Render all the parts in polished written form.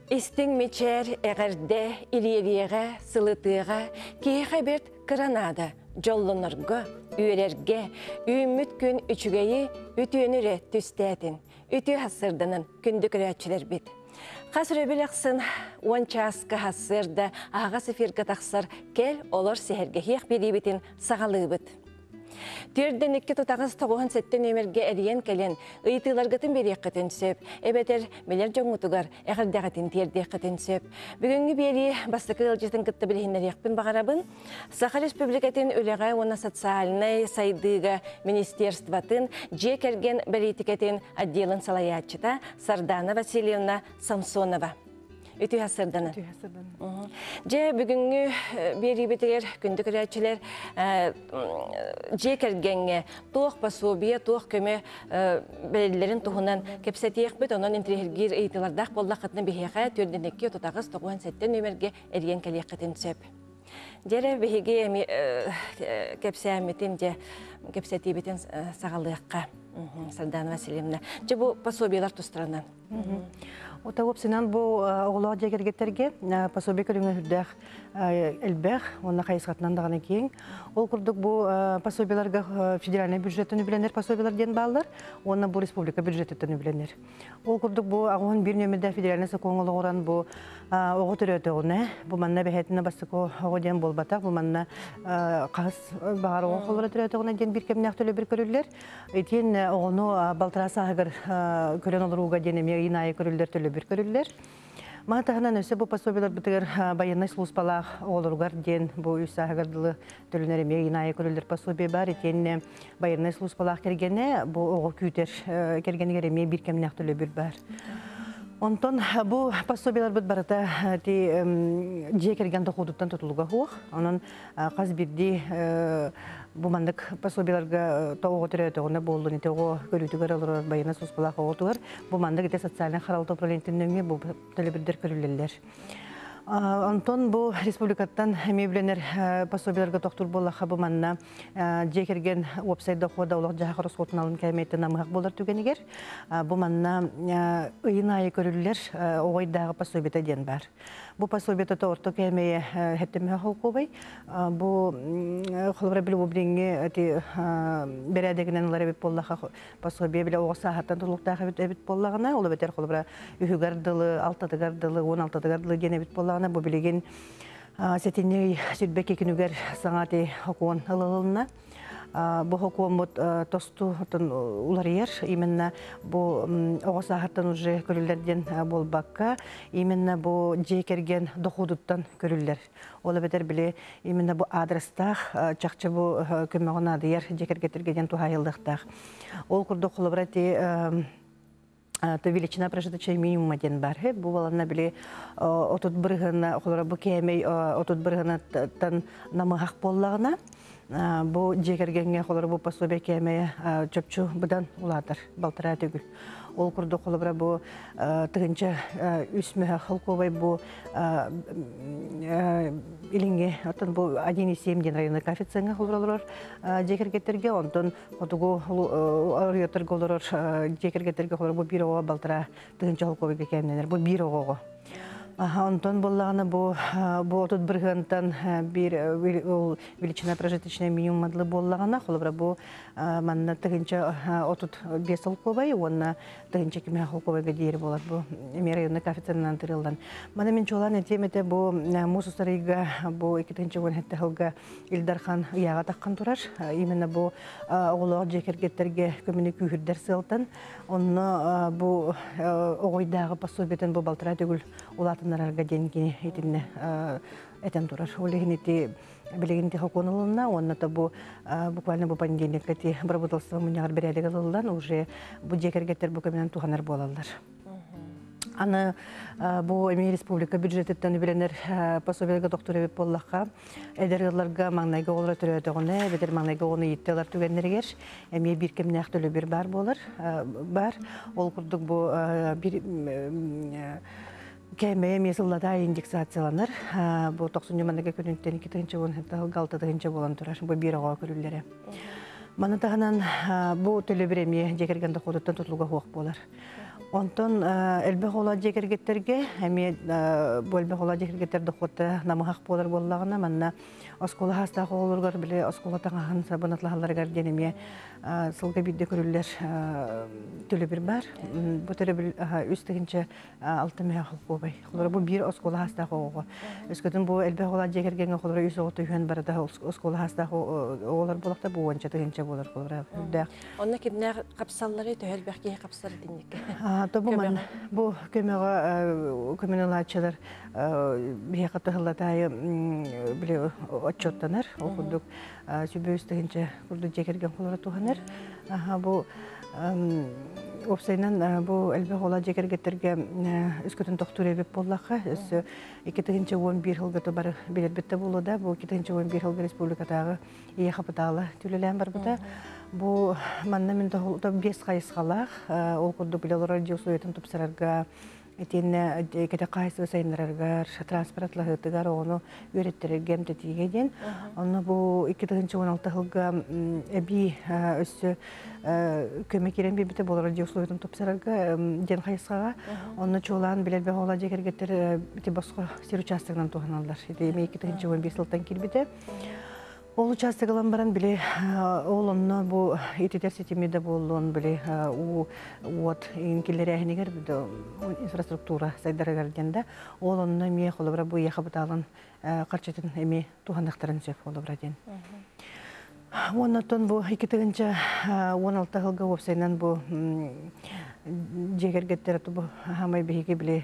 Истің мечер әғірде, ирерияға, сылытыға, кейхе берт кранада, жоллынырға, үйерерге, үйміт күн үчігейі үтіөнірі түстәтін, үті хасырдының күнді күрәтчілер бит. Қасыр өбіліқсын, он часқа хасырда аға сефирға тақсыр кел олар сәхерге хеқ беребетін сағалы бұд. Түрден 2-9 сәттен өмірге әріен кәлен, ұйтыларғытын берек қытын сөп, әбәтер мелер жоңғытығар әғірдәғытын тердек қытын сөп. Бүгінгі бері бастықы ұлжетін қытты білігінер еқпін бағарабын, Саха Республикатын өліға оны социальный сайдыға министерстватын же кәрген бәрейтікетін отделын салаятчыта Сардана Васильевна Самсонова. Үті хасырданы. Же бүгінгі бері бітігер күнді күрәтчілер же кәргенге тоқ басуобия, тоқ көмі бәлелерін тұғынан кепсәтейік біт, онын интелергер ейтілардақ болдақ қытны бейхеға түрденекке 39 сәттен өмірге әрген кәлек қытын сөп. Жере бейге кепсәметін же кепсәтей бітін сағалыққа. Сардана Васильевна. Же бұл пособиялар тұстыранан. Ота опсынан бұл оғылаға жегергеттерге пособия көріңі хүрдәқ әлбәқ, онына қайысқатынан дағаны кейін. Ол күрдік бұл пособияларға федеральный бюджеттен үбіленер пособиялар ден бағылар, онына бұл республика бюджеттен үбіленер. Ол күрдік бұл ағуын бір нөмірді федеральный соқоңылы оран бұл оғы түрі өте бұл манна бәхетіні бастықы оғы ден бол батақ, бұл манна қағыз бағар оғы қолыры түрі өте ден бір кеміне ақтөлі бір көрілер. Етен оғыны балтырасы ағыр көрен олыруға денеме инайы көрілдер төлі бір көрілдер. Мағытағынан өсі бұл пособиялар бұтығыр байынай сұлыспалақ олырғар ден бұл үсі ағырдылы төлінеріме инайы көрілдер пособия бар. Етен байынай сұлыспалақ кергені бұл оғы күйтер кергені кереме бір кеміне ақтөлі бір бар. Онтон бұл пособиялар бұд барыта же керген доходуттан тұтылуға хуақ. Оның қаз бірді бұмандық пособияларға тоғы түрі өтіғына болуын еті оғы көрітігер алыр байына сұспалақ оғытығыр. Бұмандық еті социальный қаралты управлениеттен өңе бұл төлі бірдер көрілелер. Антон бұл республикаттан мебленер пособияларға тоқтыр болаққа бұманна же керген уапсайда қода олақ жаға құрыс отын алын кәмейті намығақ болар түгенігер. Бұманна ұйын айы көрілілер оғайдағы пособиялар ден бар. Бұл пособиялар орты кәмейі әттімі қауқобай. Бұл қолыбыра білі обреңге бәрәдегінен олар әбет болаққа пособия білі оғы сағаттан тұлықтағы әбет болағына. Олы бәтер қолыбыра үйігардылы, 6-гардылы, 16-гардылы ден әбет болағына. Бұл білеген сәтеней сүрбәк екінігер саңаты оқуын ылылына. Бұл оқуын бұд тосту ұлар ер. Именно бұл оғы сағаттан ұжы көрілерден бол баққа. Именно бұл же керген доходуттан көрілер. Олы бәтер біле именно бұл адрестақ, чақчы бұл көмеғын ады ер же кергетергеден тухайылдықтақ. Ол күрді қолыбыраты то величина прожиточного минимума ден бар. Бұл баланна біле отут бірғына, қолыра бұл кәмей отут бірғына тан намығақ боллағына. Бұл жекергенге қолыра бұл пособия кәмей чөпчу бұдан ұладыр, балтыра төгіл. Ол күрді қолыбыра бұл тұғынша үсмі қылқобай бұл илинге, отын бұл 1,7 ден районы коэффициентға қолыралар жекергеттерге, онтын отығы орыйотырға олар жекергеттерге қолыр бұл бір оға балтыра тұғынша қылқобайға кәміненер, бұл бір оға. Онтон боллағына бұл отут бірғантан бір величина прожиточная минимум адлы боллағына, қолыбыра бұл манна тұғынша отут 5 ұлқобай, онына тұғынша кеме ұлқобайға дейір болады бұл районны коэффициентінен тұрылдан. Мана мен чолан әтеметі бұл мұсыстарыға бұл 2-ші өңетті ғылға Илдархан ұяға таққан тұрар. Именно бұл оғылығы жекергеттерге көміне күйірдер сылтан. Оны бұл оғойдағы пособиятын бұл балтыра төгіл улатынларға денгені етіне әтен тұрар. Олеген еті білегенде қоқонылына, онында бұл буквально бұл понедельникті обработалсы мұнияғар бірәлігі ғылдан уже бұл жекергеттер бұл көменен туғанар болалар. Аны бұл Әмей Республика бюджеттен біленер пособияларға доқтыр өбіп боллаққа әдерғыларға маңнайға олыра түрі өтіғыны, бәдер маңнайға оны еттелер түгеннергер. Әмей бір кеміне ақтөлі бір бар болар. Ол күрдік бұл бір кәмейе месыллада индексацияланыр. Бұл 90 маңнайға көрінттен 2-ші болан тұрар. Бұл бір оға көрілері. Манатағынан бұл төлі бір әмей жекерген доходыттан тұтылуға хоқ болар. Онтон элбэх ола жекергеттерге, әме бу элбэх ола жекергеттер дохотта намахақ болар боллағына, манна оскола хастағы олырғар біле оскола таңағын сабынатлағаларғар денеме сылға бидде көрілер төлі бір бар. Бұ түрі бір үстігінші алты мәе қылқу бай. Бұл бір оскола хастағы оғы. Өскөтін бұл элбэх ола жекергенге қолыры үс оғыты үйен барада оскола хастағы оғылар болақта бұл онча тігінші болар қолыры. Онна кемнә қапсаллары төхел бәкке қапсары диннек. Тобуман бу көмөгө көмөнөлачылар бияка тахылатайы биле отчоттанар окудук сүбөстөгүнчө курду жекерген кулара туганар бу опсайнан бу элбек ола жекергеттерге үскөтүн токтур эбеп боллакка өсө 2011 жылгы бар билербетте болуда бу 2011 жылгы республикадагы ие капиталы түлөлөн бар бута бу манна мен то 5 кайыскалак ол курду билер радиосуетин тупсарарга этине кете кайсы сайындараргар транспортлахытыгар ону үйрөттөргө эмтетиген аны бу 2016 жылга эби өссө көмөк керен бибите болор радиосуетин тупсарарга ден кайыскага аны чолан билербе ола жекергеттер бите боско сер участогунан туганалар эми 2011 жылдан кирбите. Ол участогылан баран биле олонно бу итетер сетимеде болон биле вот инкилери ахнигер инфраструктура сайдарагар денде олонно мие холобра бу яхабыталын карчатын эми тухандактарын жеп холобра ден. Оннотон бу 2016 жылга опсайнан бу жегергеттер бу хамай беги биле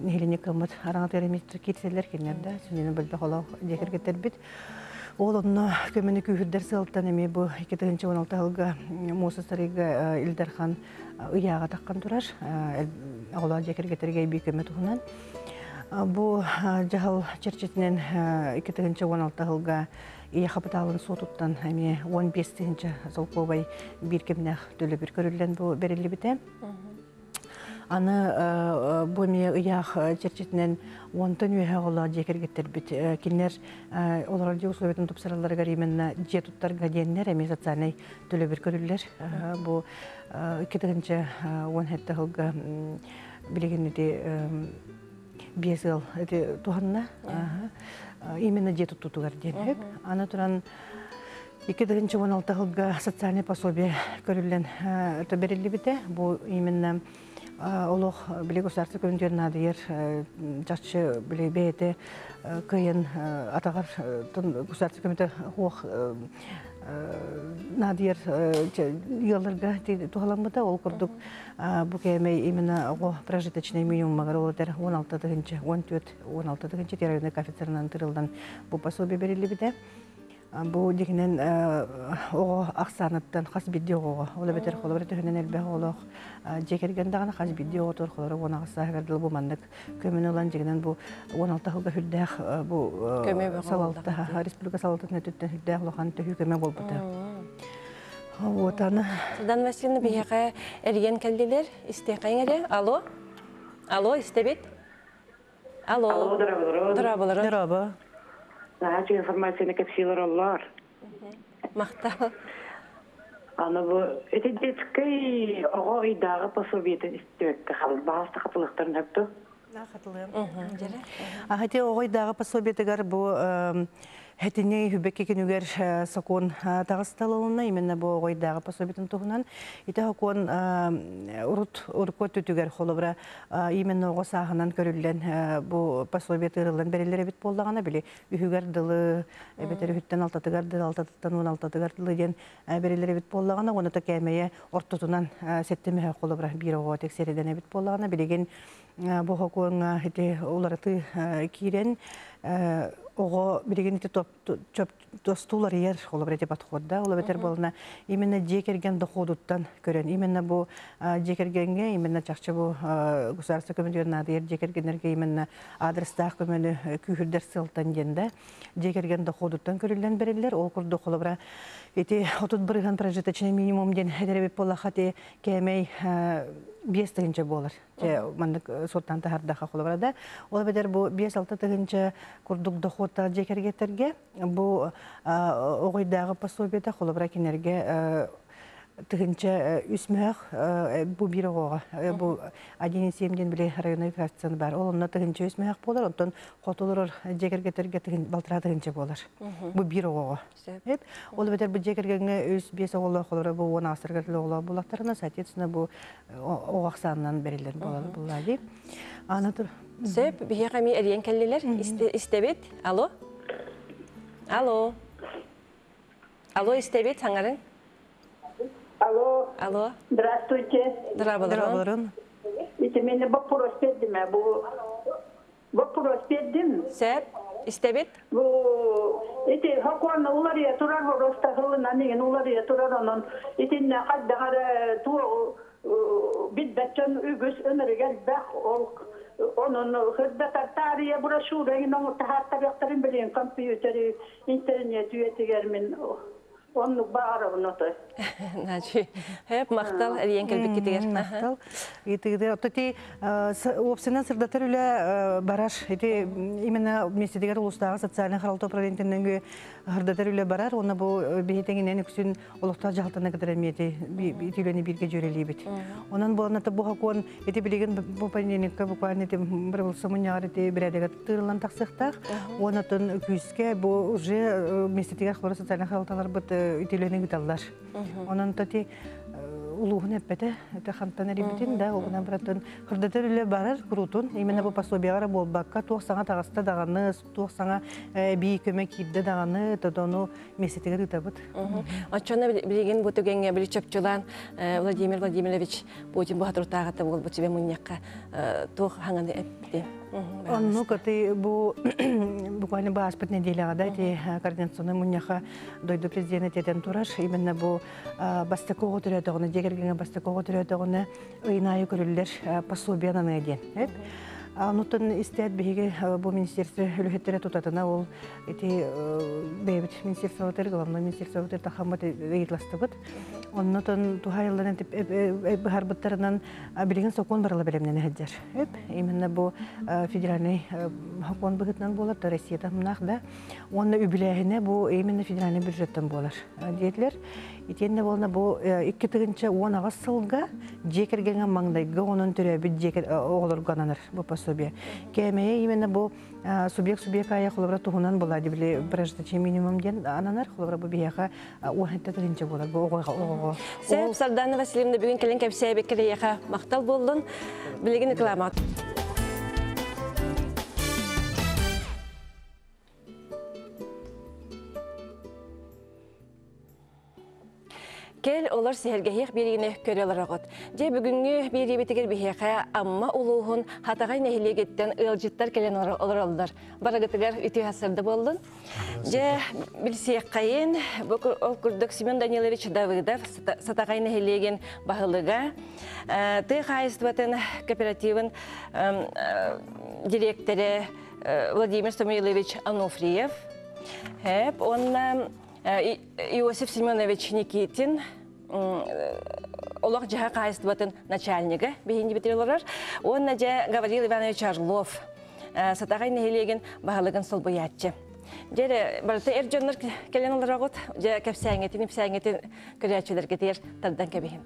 нехилине кымыт араңа теремистр кетселер кенерде сүнени билбе холо жегергеттер бит. Ол онна көмені күйірдер сылттан әме бұл 2016 жылға Мосыстарыға Илдархан ұяға таққан тұрар. Ола жекергетерге бей көмі тұғынан. Бұл жағыл черчетінен 2016 жылға ие қапыталын сотуттан әме 15-тінші жыл көбай бір кемнәқ төлі бір көрілден бұл берілі біте. Аны бұме ұяқ черчетінен онтан үйе ола жекергеттер біт. Кенер олар радиосуетін тұпсараларға именна жетуттарға дейіннер әме социальный төлі бір көрілер. Бұл 2010 жылға білеген өте 5 жыл туғанна именна жетут тұтығар дейініп. Аны тұран 2016 жылға социальный пособие көрілен төберілі біте. Бұл именна олох биле государство көндөрүн адыер жакчы биле бете кыйын атагар государство көмөтө хуак надыер йылларга тухаламбыта ол курдук бу кеме именно го прожиточный минимум магаролотер 16-тыгынчы 14-16-тыгынчы террорный коэффициентынан тырылдан бу пособие берилди бите. Бу дегенен ого аксаныттан хас бидде ого ола бетер холобар төһөнен элбе олох жекерген дагана хас бидде ого тор холора гона акса бердил бу мандык көмөн улан дегенен бу 16 жылга хүлдэх бу салалта республика салалтын өттөн хүлдэх лохан төһү көмө болбута. Вот аны Дан Васильевна бияка эрген келдилер истекайңере. Алло. Алло, истебет. Алло. драба Сағачы информацияны кәпсилер олар. Мақтал. Аны бұл өтедетіккей оға үйдағы пособиетін істемекке қалды. Бағасты қатылықтарын өпті. Ахате оғайдағы пособиетігер бұл Хәтіне хүбекке кенігер сакон тағысталуына, именно бұл оғайдағы пособиетін тұғынан. Иті хакон ұркот өтігер қолыбыра, именно оғы сағынан көрілген бұл пособиет ұрылын бәрелері бет болдағана, біле үйігер дылы, бәтері хүттен алтатығар дылы, алтатықтан 16-тығар дылы ден бәрелері бет болдағана, оны та кәмейе ортотынан сеттемеге қолыбыра бір оға тексереден бет болдағана, білеген бұл хакон оларыты кейрен, Ого билеген ите тостулар ер холобре деп атходда. Ола бетер болна именно жекерген доходуттан көрөн. Именно бу жекергенге именно чакчы бу государство көмөдөрүн ады ер жекергенерге именно адрестах көмөнү күйүрдер сылтан денде. Жекерген доходуттан көрүлгөн берилер. Ол курду холобра ите 31 прожиточный минимум ден хедеребеп болахати кемей 5-тыгынчы болар. Мандык соттан тахардаха холобрада. Ол бедер бу 5-6-тыгынчы курдук доходта жекергеттерге бу огойдагы пособиеде холобра кинерге тыгынча үсмәк бу бир оға бу 1.7 биле районный фракцияны бар. Ол онна тыгынча үсмәк болар, онтон хотулар жегергетерге тыгын балтыра тыгынча болар. Бу бир оға. Ол бетер бу жегергенге үс бес оғалар холора бу 10 асырга оғалар булактарына, соответственно бу оғақ санынан берилер болар булады. Анатыр. Сөп бие ками эриен келлелер истебет. Алло. Алло. Алло, истебет саңарын. Алло. Алло. Здравствуйте. Здравствуйте. Это меня вопрос передим. Вопрос передим. Сөп истебет. Это хакуан улария турар вороста хылына неген улария турар онон. Это не хаддагара ту бидбачан үгүс өмөргел бак ол onun hizmet tarihe broşürü inen tahattırıkların bilen kompüteri internet üyetigermin onu bağırı notu. Naci. Hep maktal eriyen kelbek gidiyor. Maktal. Итиге отти опсынан сырдатыр үле барар. Эти именно вместе дигер улустагы социальный харалты управлениятинен хырдатыр үле барар. Оны бу бехетеңинен үксүн улуктар жалтына кадеремети битүлени бирге жөрелибит. Онан бу аната бу хакон эти билеген бу паненекка буквально эти бир бул сомуняр эти биредеге тырылан таксыктак. Онатын күскө бу уже вместе дигер социальный харалталар бут итүлени гыталлар. Онан тати улугун эппете это хантан ребитин да огна братан хырдатыр үле барар крутун именно бу пособиягара болбакка туаксаңа тагыста даганы туаксаңа бий көмөк кирде даганы тодону месетеге табыт. Ачана билеген бу төгөнгө бир чөпчүлан Владимир Владимирович Путин бу хатуртагата бол бу тебе муньякка тух ханганы эпти. Ну каты бу буквально баспыт неделяга да эти координационный муньяка дойду президент этен тураш именно бу бастакого төрөтөгүнө жегергенге бастакого төрөтөгүнө ыйнайы көрүлөр пособияны неден. Анутан истет биге бу министерство үлөһөттөрө тутатына ол эти бейбит министерство главный министерство тахамат ыйтластыбыт. Оннотон тухайларын тип харбыттарынан билеген сокон барыла белемнен хаджар. Именно бу федеральный хакон быгытнан болар, Россияда мынах да. Онна үбиләһенә бу именно федеральный бюджеттан болар. Диетлер итенне болна бу 2-10 агыс сылга жекергенге маңдайга онун төрө бит жекер оглор гананыр бу пособие. Кемeye именно бу субъект ая холобра тугунан болады биле прежде минимум ден ананар холобра бу бияка уахетте тиринче болар бу ого. Сәп Сардана Васильевна бүгін келен кәпсәй беккерейеға мақтал болдың. Білеген рекламат. Кел олар сәргәйек берегіне көрелер ағыт. Же бүгінгі бері бетігер бейеқа амма ұлуғын хатағай нәхілегеттен ұлжыттар келен олар олдар. Барағытығар үті ғасырды болдың. Же білсек қайын, ол күрдік Семен Данилович Давыдов сатағай нәхілеген бағылыға. Ты қайыстыбатын кооперативын директоры Владимир Самуилович Ануфриев. Онна Иосиф Семенович Никитин, олақ жаға қайыстыбатын начальнигі, бейінді бітірелерер. Он Гаврил Иванович Орлов, сатағай нәхелеген бағалығын сол бұятчы. Жері барыты әржонлар келен олар ағыт, кәпсәңетін көрәтшілер кетер тардан кәбейін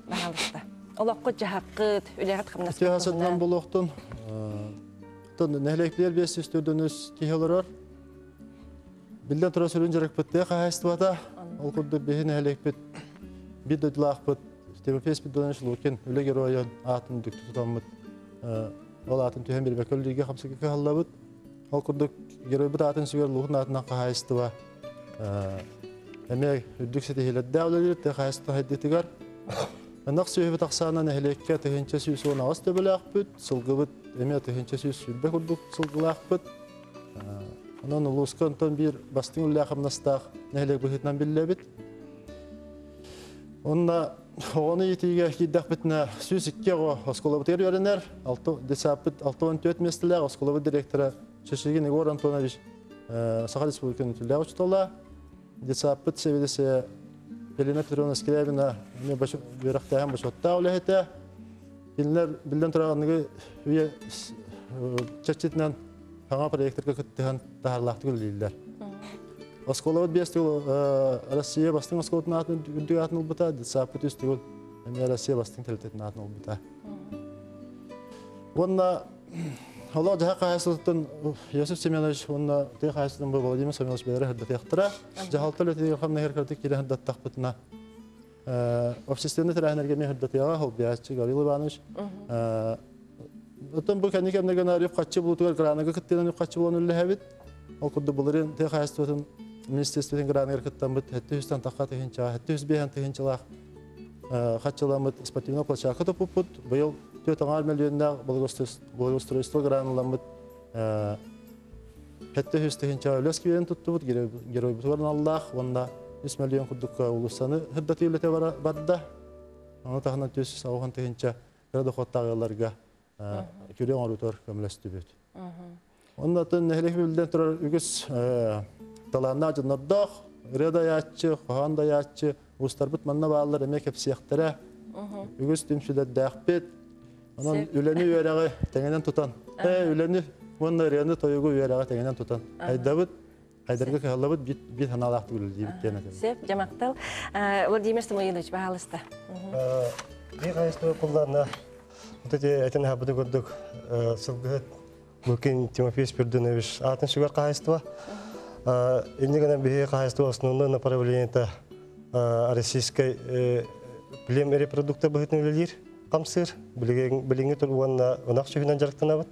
бағалықта. Олақ құт жаға қыт, үләғат қымнас бұқтығына. Тиясынан бұл оқтын, нәхелектер бес үстірдіңіз кейхелерер. Билден тұра сүрін жүрек бітті қағайсты бата, ол күрді бейін әлек біт, биді дұлақ біт, Тимофейс бидден жыл өткен үлі район атын дүкті тұтамыд, ол атын түйен бір бәкөлдіге қамсы кеке қалла бұд, ол күрді герой біт атын сүгер лұғын атынан қағайсты ба, әмек үддік сеті хелетті әулелер, қағайсты хайдетігер, нақ сөйі біт ақсанан әлекке түхенче сүйіс оң ағыз төбілі бұд, сылғы бұд, әмек түхенче сүйіс сүлбе күрдік сылғылақ бұд, Онан улуска онтон бир бастың үлі ақымнастақ нәхілек бұхетнан білі бит. Онна оғаны етіге кейдақ бітіне сөз икке оға оскола бұтыр өрінер. Десапыт 6-14 местілі оскола бұт директоры Шешеген Егор Антонович Саха Республиканы түлі ұчтола. Десапыт севелесе Елена Петровна Скрябина берақтайған башотта олы әті. Білден тұрағанығы үйе чәчетінен Хаңа проектерге күттіған тағарлақты көлілдер. осколовод бестигул Россия бастың осколотын атын үрдік атын ұлбыта, сапы түстігул Россия бастың тәлітетін атын ұлбыта. Онна Аллах жаға қайсылықтың Йосиф Семенович, онна тек қайсылықтың бұл Владимир Семенович бәдері хүрдәті яқтыра. Жағалтыл өтедегі қамна херкерді келі хүрдәттақ бұтына. Общественный тәрәхінерге мен хүрдәті яға, ол биясчы Гаврил Иванович. Оттан бұл кәнеке әмнеген арып қатшы бұлытығар гранығы күттенен қатшы болан үлі әбет. Ол күрді бұлырын тек қайсылықтың министерстветін гранығыр күттен бұт, әтті үстен таққа тығынча, әтті үз бейін тығынчалақ. Қатшыламыд спортивный площадка топып бұд. Бұл Таңар миллионнақ благоустройство грануламыд әтті үстігінші өлескі берен тұтты бұд, герой бұтығарын Аллах, онда 100 миллион күрдікқа ұлысаны хүрдәті үліте барды. Оны тағынан төс ауған тігінші грады қоттағыларға көрен орутор көмілесті бөт. Онда түн нәхілік білден тұрар үгіз таланна жынырдақ, үреді ятчы, қоғанда ятчы, ұстар бұт манна бағалар әмек әпсияқтары, үгіз түмшілер дәқпет, onun üleni üyerağı tengenen tutan. Üleni onun reyni toyugu üyerağı tengenen tutan. Haydabıt, haydarga kahalabıt bir hanalaqtı gülü deyip gene. Sep, Jamaktal. Vladimir Samoilovich, bahalısты. Bir qayıstı kullarına, ötede etin habıdı gördük. Sılgıt, Lukin Timofey Spirdonovich, atın sügar qayıstı var. İndi gene bir qayıstı основной направление российской племя репродукта быхытын өлелер. Камсыр, біліңі тұрғынан ұнақ шүйінен жарықтан абыд.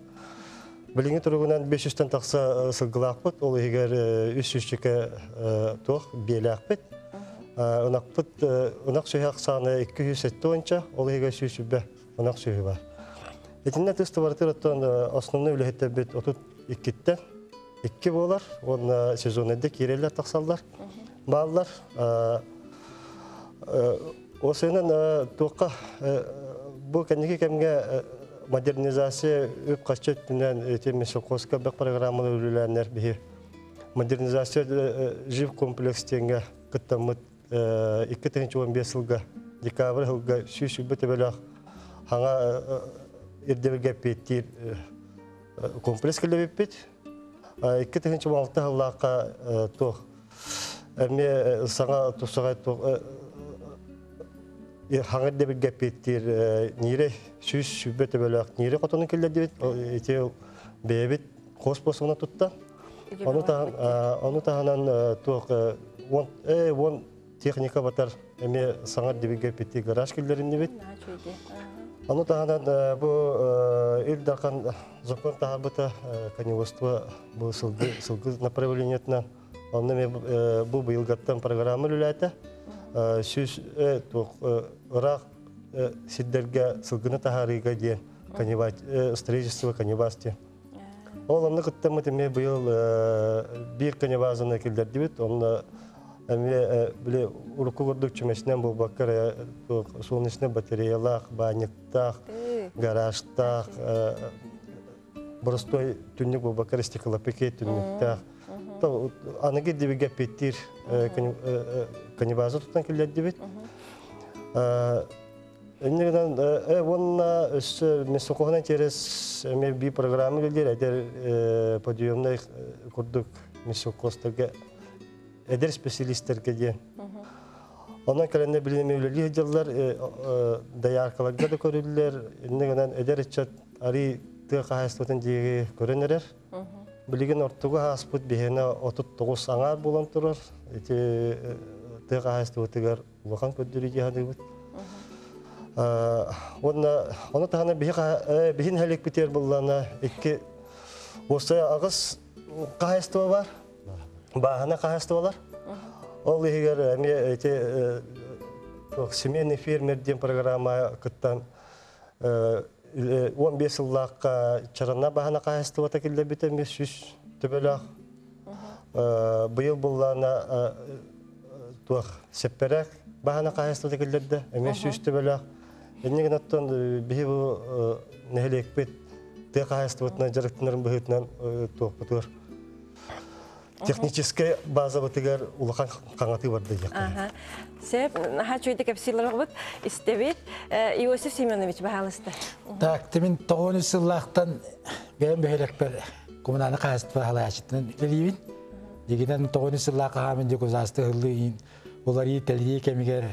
Біліңі тұрғынан 500-тен тақса сылғылақ бұд, ол егер 300-шікі тоқ белі ақпыд. Ұнақ шүйі ақсаны 200-сетті ойынша, ол егер 300-бі ұнақ шүйі бар. Етінне тұсты бартыр оттан основны үліхетті бет 32-тен 2 болар, оны сезонеде керелер тақсалдар, балдар. Осының тоққа бұл кәнеке кәмге модернизация өп қачет түнен темесі қосқа бәк программалы үлілерінер бейі. Модернизация жив комплекстенге күттамыд 2015 жылға декабр жылға сүйсі бүті бөліғ хаңа ердебілге петтер комплекс кілі беппет. 2016 жыллаққа тоқ әме саңа тұсыға тоқ Хаңыр да бір гәппеттер, нері сүйіс сүббеті бөліғ, нері қотының келдер дебет, етеу бәйбет қос босығына тұтта. Оны тағынан тоқ, он техника батар, әме саңыр да бір гәппеттер гараж келдерін дебет. Оны тағынан бұл елдарқан закон тағабыта коневодство бұл сылғы направлениетінен. Оны бұл бұйылғаттан программы үләті. Сүз ұрақ сиддерге сылғыны тағарыға дейін строительство коневасте. Ол оны күттімі теме бұйыл бір коневазына келдер дебет. Оны біле ұрықы көрдік чүмесінен бұл бақыр солнечный батареялақ, баниктақ, гаражтақ, бұрыстой түннік бұл бақыр стеклопекет түнніктақ. Анығы дебеге петтер коневазы тұттан келдер дебет. Онына мен соқуғынан терес бей программы келдер, әдер подъемный күрдік мен соқуғыстарға әдер специалисттерге дейін. Онан кәлінде білінеме өлелі едерлер, даярқаларға да көрілілер, әдер етчат ари тұға қағыстығын дейгі көрінерер. Білген ортығы аспыт бейіне 39 аңар болан тұрар. Тұға қағыстығытығар ұлақан көддері дейгі бұд. Оны тағына бейін әлек бітер болғана осы ағыз қағыстығы бар, бағана қағыстығы бар. Ол егер семейный фермерден программа күттан 15 жыллаққа чарана бағана қағысты бата келді бітен 500 төбелақ. Бұйыл болғана сепперек бағана қағысты бата келді 500 төбелақ. Енеген аттан бейі бұл нәхілек бет тұға қағысты батынан жарықтынырын бұғытынан тоқ бұтығыр. Техническая база батыгар улахан қаңаты барды яқын. Сеп, хачуйды кәпсилер ғыбыт, істебет, Иосиф Семенович бағалысты. Так, темен 9 жыллақтан бәйін бәйелек бір коммунаны қағысты бағалы ашыттынан білейбін. Дегенен тоғыны сылла қағамын де көзасты ғылы олар ей тәлге кемігер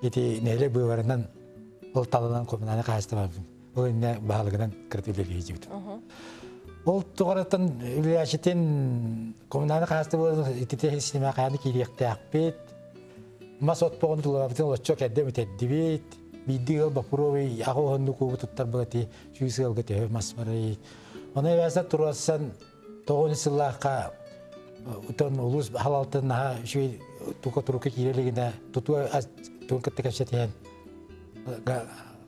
еті нәйлі бұйварынан ол талынан коммунаны қағасты бабым. Ол үйіне бағалығынан кіртілері ежігді. Ол тұғыраттан үләшетін коммунаны қағасты болды, ететі синема қағаны кейлекті ақпет. Мас от поғын тұлғабытын ол чок әдді мүтәдді бет. Бидді ғыл бақыровый ағы оғынды көбі тұттар бұғаты жүйісі ғылғы тәуі мас барай. Оны әвәзі тұрғассан тоғыны сыллаққа утан улус халалтын наға үші туқа тұруқы кейлелігіне тұтуа туын кітті кәпсетен.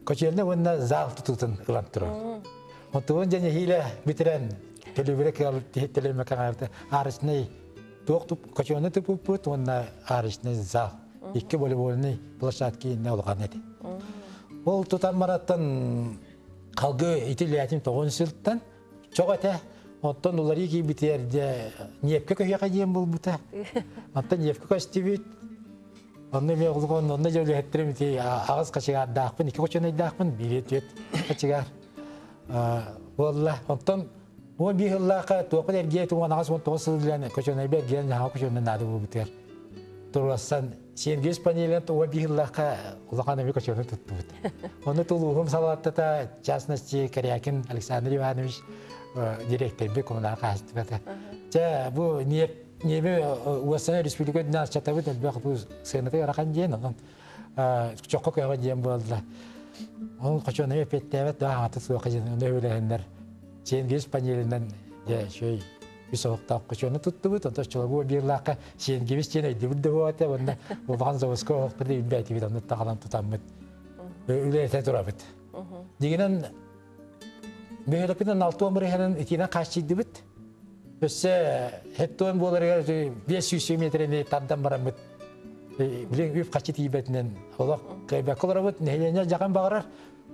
Көчеліне онына зал тұтутын ұлан тұру. Онтуын және хейлі бітірен төлібірек телеме қаңарды арысыны тоқтып көчеліне тұпып бұд, онына арысыны зал. Екі волейболыны площадь кейінне олған еді. Ол тұтан мараттан қалғы етілі әтім тоғын сылттан чоқ әті. Оттан олары ки битерде нефке көйеқа дейін бұл бұта. Оттан нефке көсті бит. Онны мен ұлғын, онны жөлі әттірім ағыз қашыға дақпын, екі қочын айдақпын, билет бет қашыға. Олла, оттан он bir yıllaka toqun ergeyi tuğan ağız 19 sılgılan koçonay bir gelin hağı koçondan adı bu biter. Turassan sen göz panelin o bir yıllaka ulaqan bir koçonu tuttu. Onu tuluğum salatta da частности Karyakin Alexander Ivanoviç direktör bir kommunal qastı. Ja bu niyemi Ulusal Respublika Dinas çatavı da bu senete yaraqan diyen onun. Çok koyuğa diyen boldu. Onun koçonu pettevet daha atı soğaqın onu öyleler. Sen göz panelinden ya şey bir soğukta koçonu tuttu bu da çoluğu bir laka sen gibi sen öyle de bu ate bunda bu bazı vasko okları bir beti bir anda tağlan tutamıt. Öyle tetrabet. Digenen Behelapinin altı ömrü'nün içine kaçtıydı bit. Öse hep toğun boğuları 500 metreni tanıdan baramıt. Bilen üf kaçtı ibetinden. Ola kaybakolar bit nehirine jakan bağırar.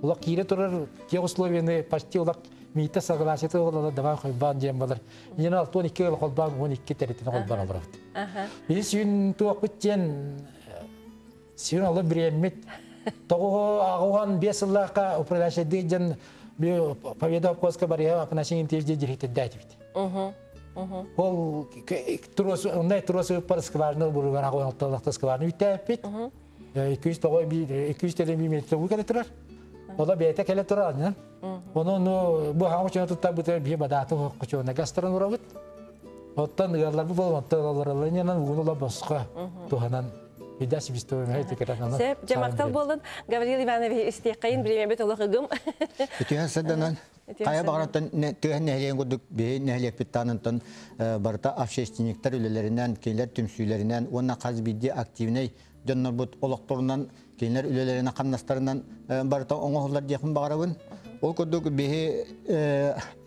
Ola kire turar ki Oslovya'nı paşti ola mita saglası ola devam koyban diyen balar. Yine altı 12 yıl kolban 12 teritine kolban alır. Biz yün tuğuk bitken siyun alı bir emmet. Toğu ağuhan 5 yıllaka upralaşı diyeceksin. Bir Paviyada Koska barıya apnasın intejde direkt dağıtı bit. Ol turası onday turası parası varını buraya ağuhan ortalıkta varını bitti bit. 200 toğu bir 200 TL bir metre bu kadar turar. O da bir tek ele turar ne? Onun bu havuçunu tutar bu bir badatı koçuna gastron uğrabıt. Ottan yıllar bu volantlarlar yanından bunu la başka tuhanan Видasi biz to'yma aytib Sep jamaktal bolun Gavril Ivanoviç isteyqayn bir mebet olaqım. Ütühän sadan qaya bağıratan tühän nehliyen guduk bir nehliyek bittanıntan barta общественниктер ülelerinden kendiler tümsüylerinden ona qaz biddi aktivney jönnar bут olaqtorundan kendiler ülelerine qamnastarından barta oňoğullar diýen bağırabın. O guduk behi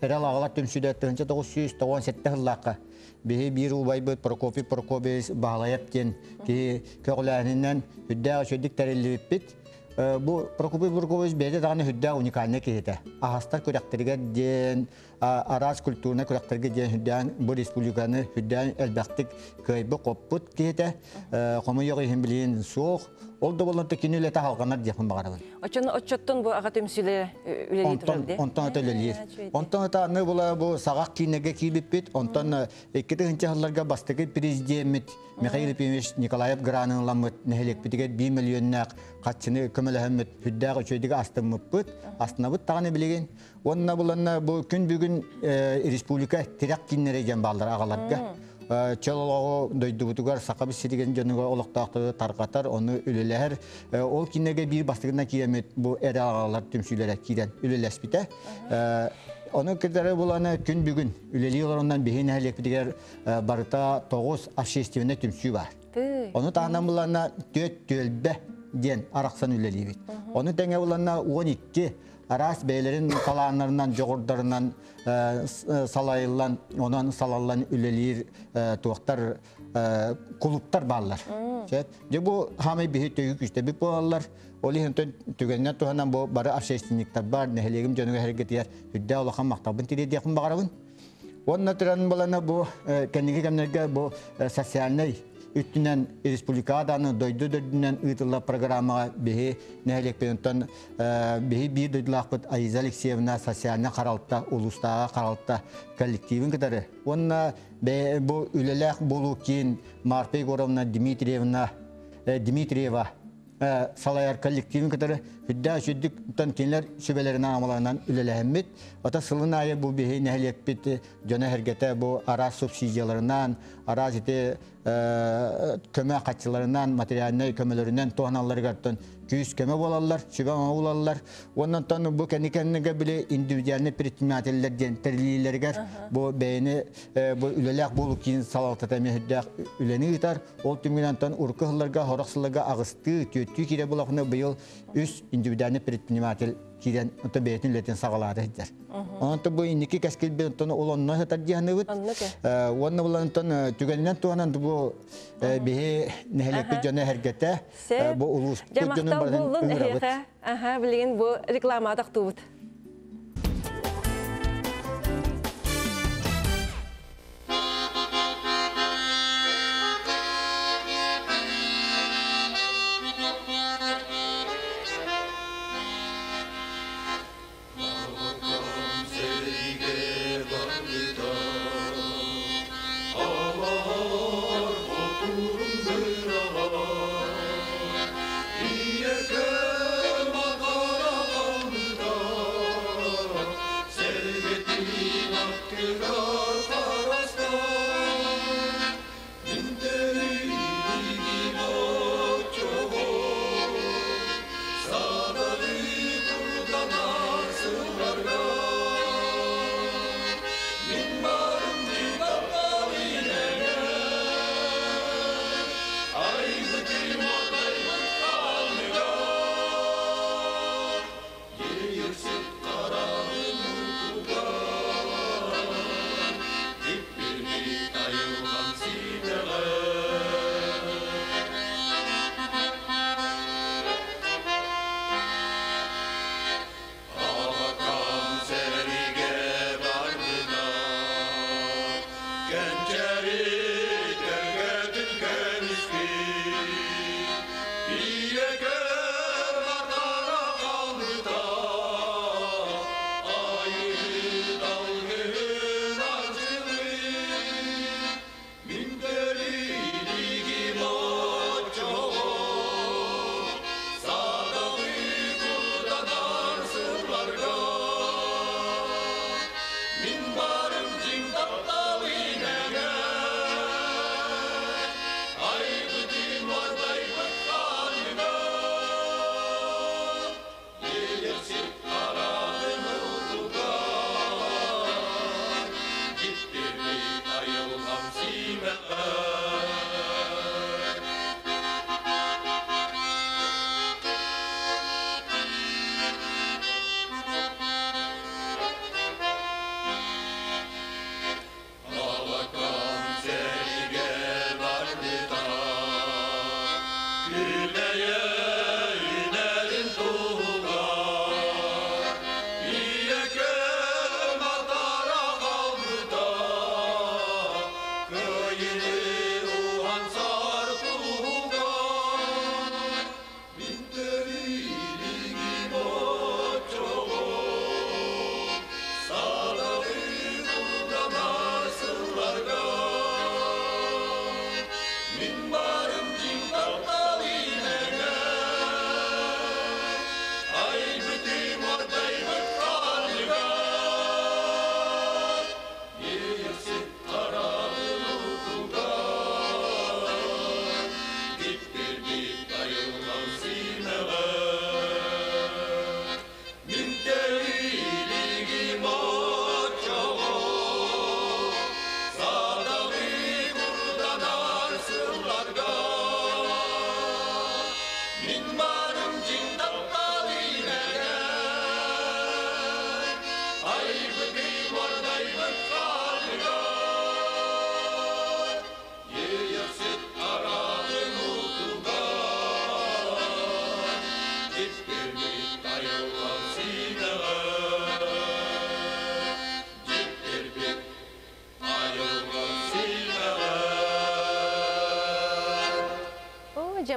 eral ağalar tümsüydettiğince 997 yıllaqqa behi bir ubay böt Prokopis bağlayıp gen ki köğlerinden hüdda şöydük terilip bit. Bu Prokopis beyde dağını hüdda unikalne kehete. Ahastar körekterge den araz kulturuna körekterge den hüddan bu respublikanı hüddan elbaqtik köybü qopput kehete. Qomu yoğu hembiliğin soğuk. Oldu bolanta kinüle ta halqanar diýen bagarabyn. Oçottun bu ağa temsile üleli turardı. Ondan ötelelir. Ondan ta ne bola bu sagaq kinege kibip bit. Ondan 2-nji ýyllarga bastygy prezident Mikhail Pimish Nikolayev granyn lamyt nehelek bitige 1 milyonnak qaçyny kömelehemet hüddaga çöydigi astymyp bit. Aslında bu tagny bilegen. Onna bolanna bu gün bugün respublika tirak kinlere jan ballar agalarga. Çalalağı doydugutugar sakabı sirigen jönüge olaqtaqtı tarqatar onu üleler ol kinege bir bastığından kiyemet bu ere ağalar tümsüylere kiren ülelespite onu kedere bulana gün bugün üleliyorlar ondan behin ehlek bitiger barıta 9 aşestivine tümsü var onu tağından bulana 4 dölbe diyen araqsan üleliyi bit onu denge bulana 12 Aras beylerin kalanlarından, joğurdarından salayılan, ondan salallan ülelir, tuğaktar, kuluptar bağlar. Bu hamay bir tüyük işte bir bağlar. Olihin tügeninden tuhanan bu barı aşeştinlikler var. Neheliyim canıga hareket yer. Hüdde olağan maktabın tiri diyakın bağırabın. Onun atıran balana bu kendine bu sosyalney үттінен республикаданың дойды дөйдінен ұйтылы программаға бейі нәлекпенттен бейі бейі дойдылақпыт Айза Алексеевна социалына қаралытта, улыстаға қаралытта коллективін кітары. Онына бұл үлеләқ болу кейін Марпей Горовна Дмитриева салаяр коллективін кітары хүдді үшіддіктен кенлер сөбелерінің амаларынан үлеләхіммет. Ота сылын айы бұл бейі нәлекпет жона әргеті бұл ара субсидияларынан, ара жеті көмі қатшыларынан, материаліне көмелерінен тоғаналар ғарттан күйіс көмі болалар, сөбе ама болалар. Онан таны бұл кәнекәніге біле индивидуальны предпринимательлерден тәрлилергер бұл бәйіні үлеләқ болу кейін салалтатами хүддәқ үлені ұйтар. Ол түмінен тан ұрқығыларға, хорақсыларға ағысты, төттүй кере болақына бұйыл үс индивидуальны предприниматель кирен онто бәйтін үлетін сағалады әйдер. Онто бұл инекі кәскел бен онтаны ол онына сатар дияны өт. Онына бұл онтаны түгенінен туғанан бұл бейі нәхелекпет жаны әргеті бұл ұлыспет жонын бардан өмір абыт. Білген бұл рекламадақ туғыт.